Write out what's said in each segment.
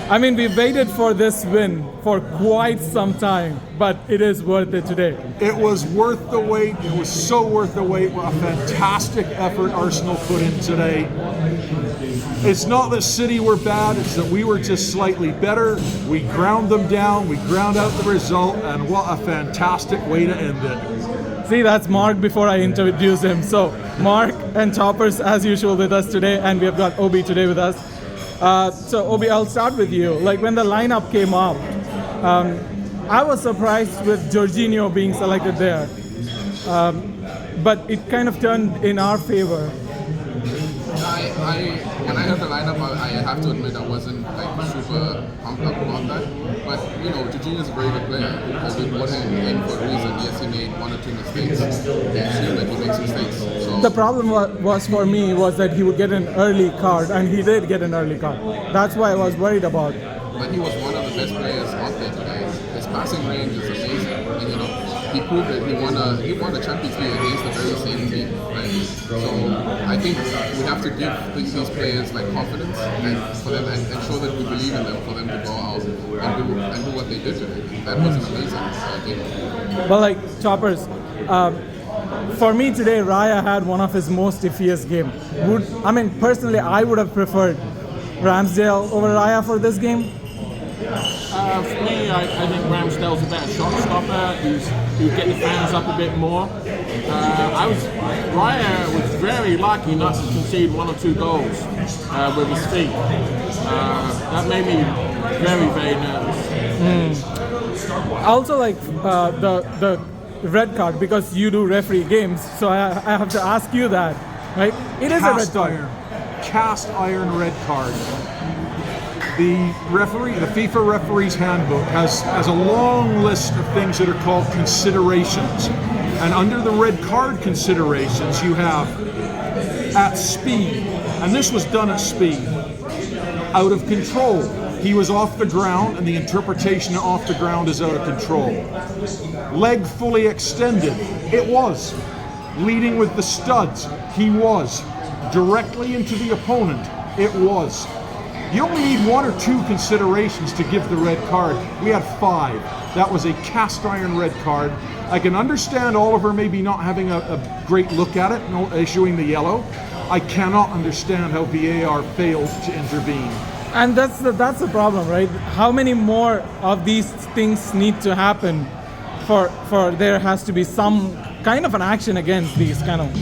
I mean, we waited for this win for quite some time, but it is worth it today. It was worth the wait. It was so worth the wait. What a fantastic effort Arsenal put in today. It's not that City were bad, it's that we were just slightly better. We ground them down, we ground out the result, and what a fantastic way to end it. See, that's Mark before I introduce him. So, Mark and Toppers, as usual, with us today, and we have got Obi today with us. So, Obi, I'll start with you. Like, when the lineup came up, I was surprised with Jorginho being selected there. But it kind of turned in our favor. When I heard the lineup, I have to admit I wasn't like super pumped up about that. But you know, Jorginho is a very good player. We brought him in for a reason. Yes, he made one or two mistakes. It's human, he makes mistakes. So The problem was for me was that he would get an early card, and he did get an early card. That's why I was worried about. but he was one of the best players out there today. His passing range is amazing, and you know, he proved it. He won a Champions League against the very same team, right? So I think we have to give these players like confidence and for them and show that we believe in them for them to go out and do what they did today. That was an amazing game. Well, like Choppers, for me today, Raya had one of his most effiest games. Personally, I would have preferred Ramsdale over Raya for this game. For me, I think Ramsdale's a better shot stopper. He'd get the fans up a bit more. Raya was very lucky not to concede one or two goals with his feet. That made me very, very nervous. Also, like the red card, because you do referee games, so I have to ask you that, right? It is a red card. Cast iron red card. The FIFA referee's handbook has a long list of things that are called considerations. And under the red card considerations, you have at speed, and this was done at speed, out of control. He was off the ground, and the interpretation of off the ground is out of control. Leg fully extended. It was. Leading with the studs. He was. Directly into the opponent. It was. You only need one or two considerations to give the red card. We had 5. That was a cast iron red card. I can understand Oliver maybe not having a great look at it, issuing the yellow. I cannot understand how VAR failed to intervene. And that's the problem, right? How many more of these things need to happen for there has to be some kind of an action against these kind of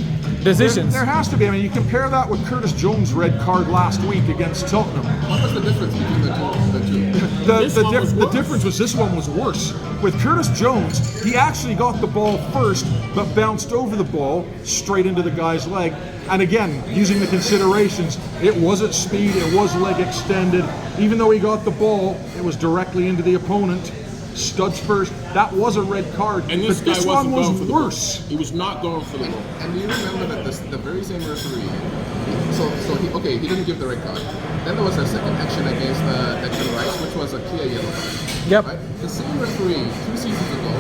decisions? There has to be. I mean, you compare that with Curtis Jones' red card last week against Tottenham. What was the difference between the two? The difference was this one was worse. With Curtis Jones, he actually got the ball first, but bounced over the ball straight into the guy's leg. And again, using the considerations, it was at speed, it was leg extended. Even though he got the ball, it was directly into the opponent. Studs first. That was a red card. And this guy one wasn't was going for the worse. ball. He was not going for the ball. And do you remember that the very same referee? He didn't give the red card. Then there was a second action against Declan Rice, which was a clear yellow card. Yep. Right? The same referee 2 seasons ago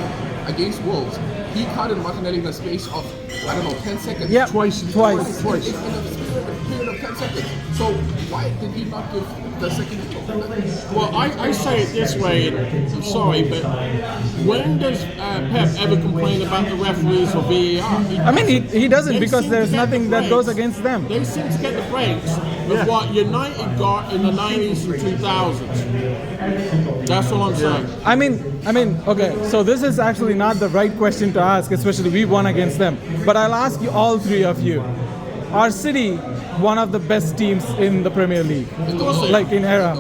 against Wolves, he carded Martinelli in a space of 10 seconds. Yeah, Twice. In a period of 10 seconds. So why did he not give the second? Well, I say it this way, and I'm sorry, but when does Pep ever complain about the referees or VAR? He doesn't, They because seem there's to get nothing the that breaks. goes against them. They seem to get the breaks of what United got in the 90s and 2000s. That's all I'm saying. Okay, so this is actually not the right question to ask, especially we won against them. But I'll ask you, all three of you. Are City one of the best teams in the Premier League? Like in era?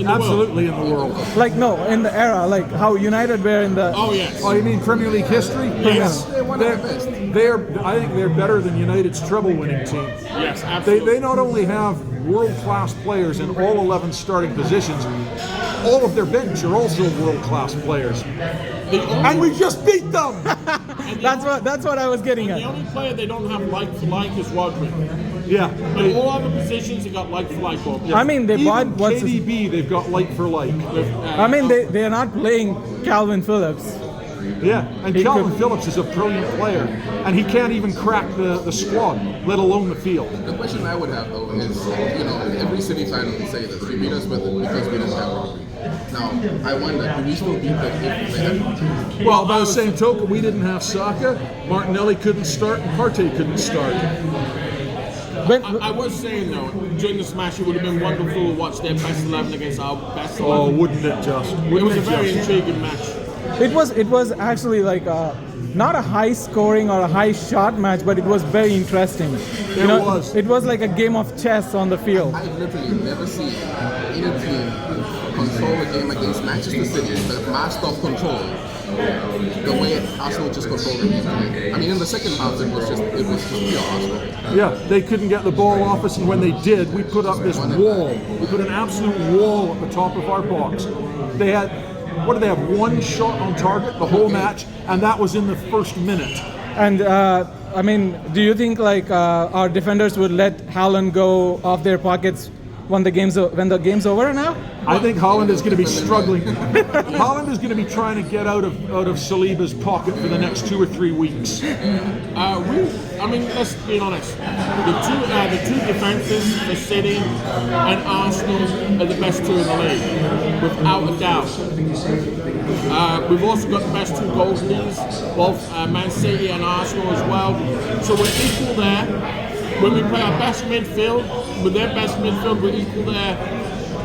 Absolutely in the world. Like no, in the era, like how United were in the... Oh, yes. Oh, you mean Premier League history? Yes. They're one of the best. I think they're better than United's treble-winning team. Yes, absolutely. They not only have world-class players in all 11 starting positions, all of their bench are also world-class players. And we just beat them! That's what I was getting The at. only player they don't have like for like is Rodri. Yeah. In all other positions, they got like for like. They bought Even what's his, KDB, they've got like for like. they are not playing Calvin Phillips. Yeah, and He Calvin could- Phillips is a brilliant player, and he can't even crack the squad, let alone the field. The question I would have though is, every City fan will say this: you beat us with it because we didn't have Rodri. Now, I wonder, do we still beat them if they had Rodri? Well, by the same token, we didn't have Saka, Martinelli couldn't start, and Partey couldn't start. When, I was saying though, during this match, it would have been wonderful to watch their best 11 against our best 11. Oh, wouldn't it just? It Wouldn't was a it very just? intriguing match. it was actually like not a high scoring or a high shot match, but it was very interesting. It was. It was like a game of chess on the field. I've literally never seen any team control a game against Manchester City, the master of control, the way Arsenal just controlled the game today. I mean, in the second half, it was just pure Arsenal. Yeah, they couldn't get the ball off us, and when they did, we put up this wall. We put an absolute wall at the top of our box. They had, what did they have, one shot on target the whole match, and that was in the first minute. And I mean, do you think like our defenders would let Haaland go off their pockets when the game's over now? I think Holland is going to be struggling. Holland is going to be trying to get out of Saliba's pocket for the next 2 or 3 weeks. I mean, let's be honest. The two defenses for City and Arsenal are the best two in the league, without a doubt. We've also got the best two goalkeepers, both Man City and Arsenal as well. So we're equal there. When we play our best midfield, with their best midfield, we're equal there.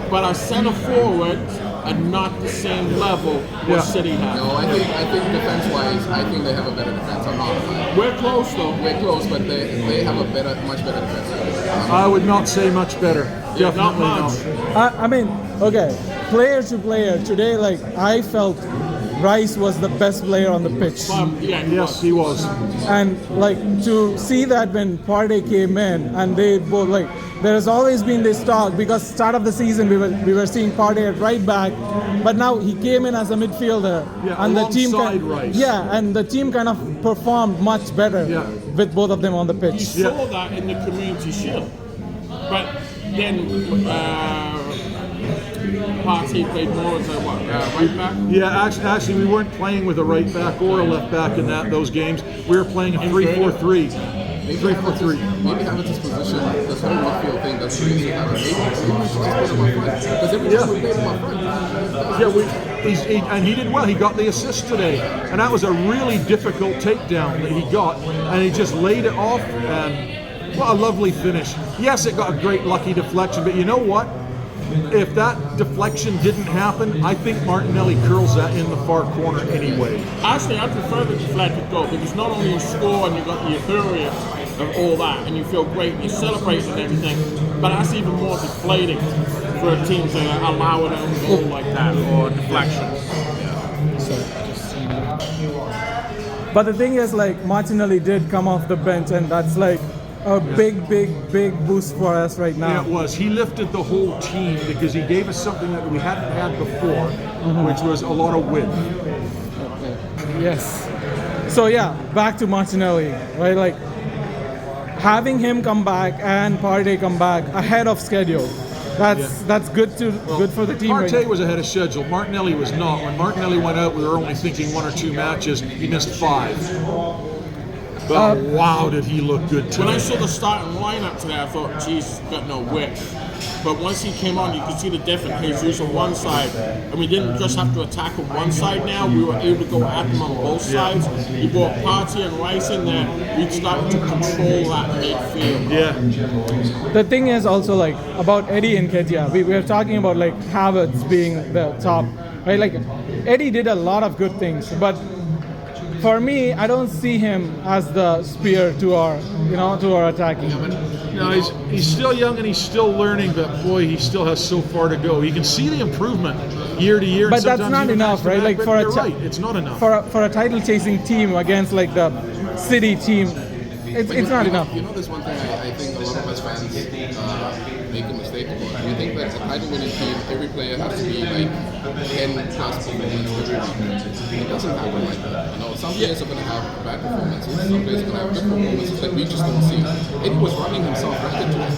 But our centre forwards are not the same level what City have. No, I think defense-wise, I think they have a better defense. I'm not. We're close though. We're close, but they have a much better defense. I would not say much better. Yeah, Definitely not much. I mean, okay, player to player today, like I felt Rice was the best player on the pitch. Yeah, Yes, he was. And like to see that when Partey came in and they both like there has always been this talk because start of the season we were seeing Partey at right back, but now he came in as a midfielder and the team alongside Rice. and the team kind of performed much better with both of them on the You pitch. saw that in the Community Shield. But then Partey played more as a right back? Yeah, actually, we weren't playing with a right back or a left back in those games. We were playing a 3-4-3. 3-4-3. Maybe have it this position, this whole midfield thing that's really have maybe we should just put him up front. Because every time we played him up front, Yeah, and he did well. He got the assist today, and that was a really difficult takedown that he got, and he just laid it off. And what a lovely finish! Yes, it got a great lucky deflection, but you know what? If that deflection didn't happen, I think Martinelli curls that in the far corner anyway. Actually, I prefer the deflected goal because not only you score and you got the euphoria of all that, and you feel great, and you celebrate and everything, but that's even more deflating for a team to allow an own goal like that or a deflection. But the thing is like Martinelli did come off the bench and that's like a big boost for us right now. Yeah, it was. He lifted the whole team because he gave us something that we hadn't had before, which was a lot of width. Yes. So yeah, back to Martinelli, right? Like having him come back and Partey come back ahead of schedule. That's good for the team. Partey right now. was ahead of schedule. Martinelli was not. When Martinelli went out, we were only thinking 1 or 2 matches. He missed 5. But wow, did he look good today. When I saw the starting lineup today, I thought, geez, he's got no width. But once he came on, you could see the difference. Jesus on one side, and we didn't just have to attack on one side now. We were able to go at them on both sides. He brought Partey and Rice in there. We started to control that midfield. Yeah. The thing is also like about Eddie and Ketia. We were talking about like Havertz being the top, right? Like Eddie did a lot of good things, but for me, I don't see him as the spear to our attacking. No, he's still young and he's still learning, but boy, he still has so far to go. You can see the improvement year to year. But that's not enough, right? Like for you're right, it's not enough. For a title chasing team against like the City team, it's not enough. You know, there's one thing I think a lot of us fans make a mistake about. We think that a title-winning team, every player has to be like 10 plus performance every week. It doesn't happen like that. You know, some players are going to have bad performances, some players are going to have good performances that we just don't see. Eddie was running himself ragged today.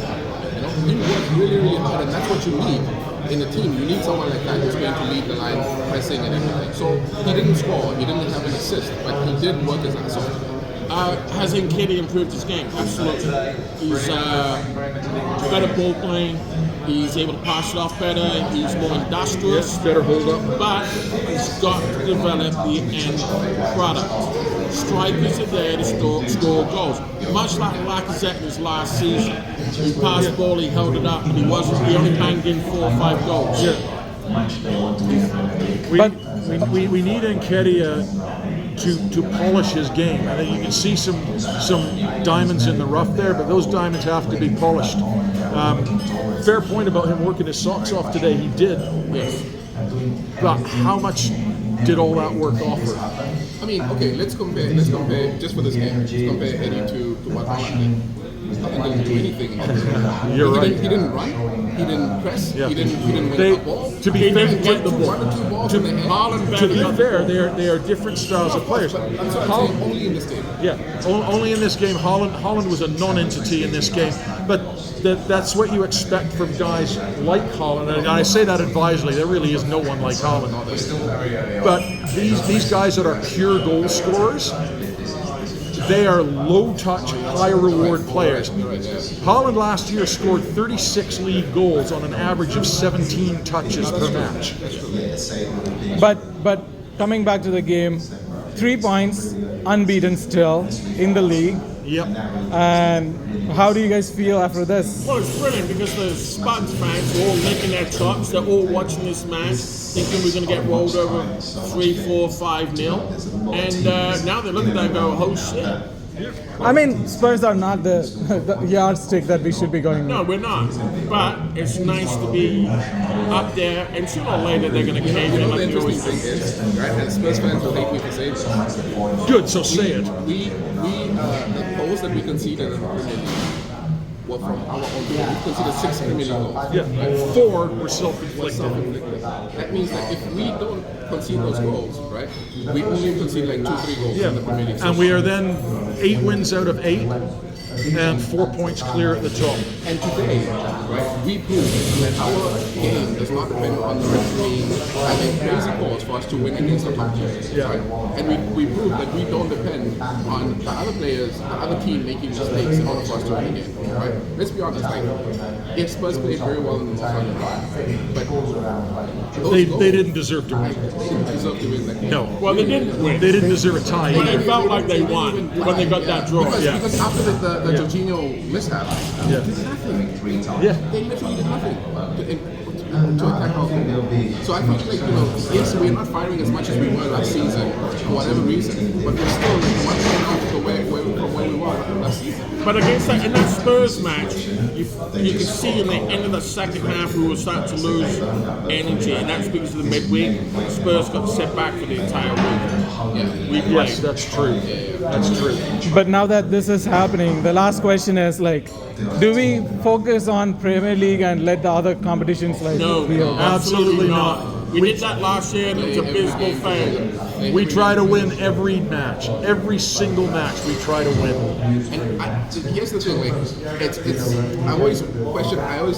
You know, he worked really, really hard, and that's what you need. in the team, you need someone like that who's going to lead the line, pressing and everything. So he didn't score, he didn't have an assist, but he did work his ass off. Has Nketiah improved his game? Absolutely. He's better ball playing. He's able to pass it off better. He's more industrious. Better hold up. But he's got to develop the end product. Strikers are there to score goals. Much like Lacazette in his last season. He passed the ball, he held it up, but he only banged in 4 or 5 goals. Yeah. We need Nketiah to polish his game. I think you can see some diamonds in the rough there, but those diamonds have to be polished. Fair point about him working his socks off today. He did. Yes. But how much did all that work offer? I mean, okay, let's compare just for this game. Let's compare Eddie to what Haaland did. Haaland didn't do anything. You're right. He didn't run. He didn't press. Yeah. He didn't win a ball. To be fair, get the ball. 1 or 2 balls in the hand. to be fair, they are different styles of players. I'm saying only in this game. Yeah, only in this game. Holland was a non-entity in this game, but that's what you expect from guys like Holland. And I say that advisedly. There really is no one like Holland. But these guys that are pure goal scorers, they are low-touch, high-reward players. Holland last year scored 36 league goals on an average of 17 touches per match. But coming back to the game, 3 points, unbeaten still in the league. Yep. And how do you guys feel after this? Well, it's brilliant because the Spartans fans are all licking their chops. They're all watching this match, thinking we're going to get rolled over 3, 4, 5-0. And now they look at that and go, oh shit. I mean, Spurs are not the yardstick that we should be going No, with. we're not. But it's nice to be up there, and sooner or later they're going to cave You in know the like they interesting always thing do. is, right? And Spurs fans will hate me for saying this. Good, so say it. The goals that we conceded in the Premier League were from our own goal. We conceded 6 Premier League goals. Yeah, 4 were self-inflicted. Self-inflicted. That means that if we don't concede those goals, right, we only concede like 2-3 goals in the Premier League. And we are then 8 wins out of 8 and 4 points clear at the top. And today, right, we proved that our game does not depend on the referee having crazy calls for us to win against the top teams. Yeah. Right? And we proved that we don't depend on the other players, the other team making mistakes in order for us to win the game. Right? Let's be honest, like, yes, Spurs played very well in the North London, but those They goals, didn't deserve to they win. didn't deserve to win that game. No. Well, they didn't win. They didn't deserve a tie But either. it felt like they won when they got that draw. Because after the Jorginho mishap, Yeah. they did nothing. Yeah. They literally did nothing to attack our goal. So I feel like, yes, we're not firing as much as we were last season for whatever reason, but we're still like 1 point out from where we were last season. But against that, in that Spurs match, you could see in the end of the second half we were starting to lose energy, and that's because of the midweek. Spurs got set back for the entire week. We played. Yes, that's true. That's true. But now that this is happening, the last question is like, do we focus on Premier League and let the other competitions like No, feel? absolutely not. We did that last year and it was abysmal failure. We try to win every match. Every single match we try to win. And here's the thing, like, it's I always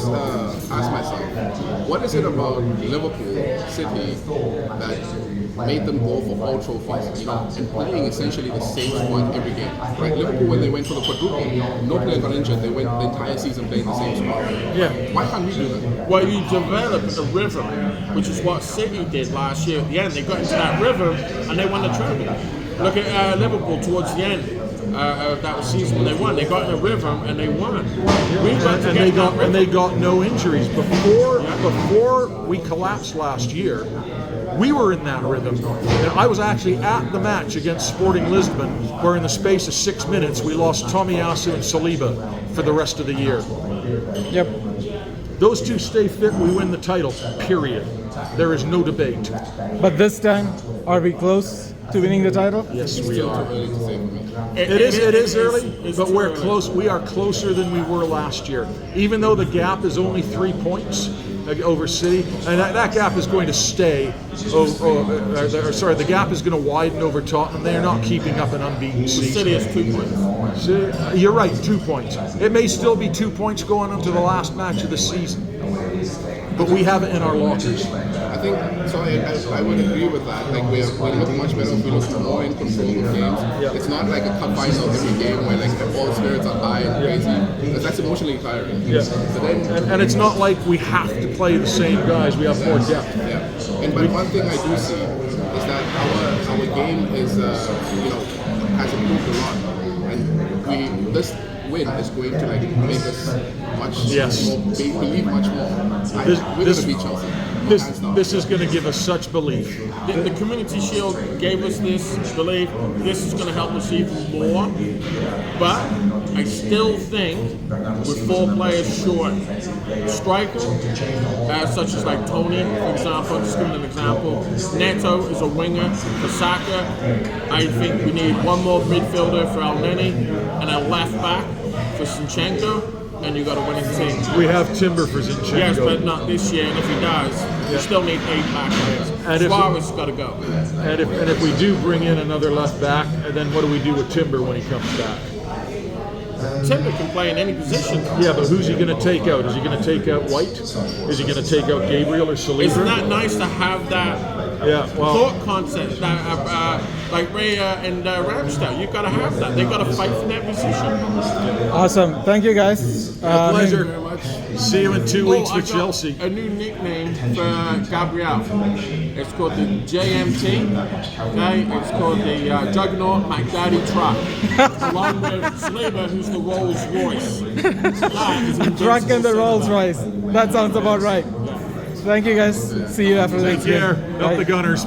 ask myself, what is it about Liverpool City that made them go for all trophies, and playing essentially the same squad every game, right? Liverpool, when they went for the quadruple, no player got injured, they went the entire season playing the same squad. Yeah. Why can't we do that? Well, you develop a rhythm, which is what City did last year at the end. They got into that rhythm and they won the trophy. Look at Liverpool towards the end. That was season when they won. They got in a rhythm and they won. And they got no injuries. Before we collapsed last year, we were in that rhythm. And I was actually at the match against Sporting Lisbon, where in the space of 6 minutes we lost Tomiyasu and Saliba for the rest of the year. Yep. Those two stay fit, we win the title, period. There is no debate. But this time, are we close to winning the title? Yes, we Still are. too early to say for me. It is early, it's but too we're early. close. We are closer than we were last year. Even though the gap is only 3 points over City, and that gap is going to stay. The gap is going to widen over Tottenham. They are not keeping up an unbeaten season. City has 2 points. You're right, 2 points. It may still be 2 points going into the last match of the season. but we have it in our lockers. I think so. I would agree with that. Like we look much better if we look more in control of games. Yeah. It's not like a cup final every game where like all the spirits are high and crazy. Because that's emotionally tiring. Yeah. So then, And it's not like we have to play the same guys. We have more depth. yeah. And but one thing I do see is that our game is has improved a lot, and this win is going to like make us much Yes. more, believe much more. We're going to beat Chelsea. This is going to give us such belief. The Community Shield gave us this belief. This is going to help us even more. But I still think with 4 players short, striker, such as like Tony, for example, just giving an example. Neto is a winger. For Saka, I think we need one more midfielder for Elneny and a left back for Zinchenko. And you got a winning team. We have Timber for Zinchenko. Yes, but not this year. And if he does, we still need 8 back players. And if- Suarez got to go. And if we do bring in another left back, and then what do we do with Timber when he comes back? Timber can play in any position. Yeah, but who's he going to take out? Is he going to take out White? Is he going to take out Gabriel or Saliba? Isn't that nice to have that Yeah, well, thought concept that like Raya and Ramsdale? You've got to have that. They've got to fight for that position. Awesome. Thank you, guys. a pleasure. Very much. See you in 2 weeks I for got Chelsea. A new nickname for Gabriel. It's called the JMT. Okay, it's called the Juggernaut McDaddy Truck, along with Saliba, who's the Rolls Royce. That is an Truck and the invincible Rolls cinema. Royce. That sounds about right. Thank you, guys. See you after the Take care. game. Up Bye. the Gunners.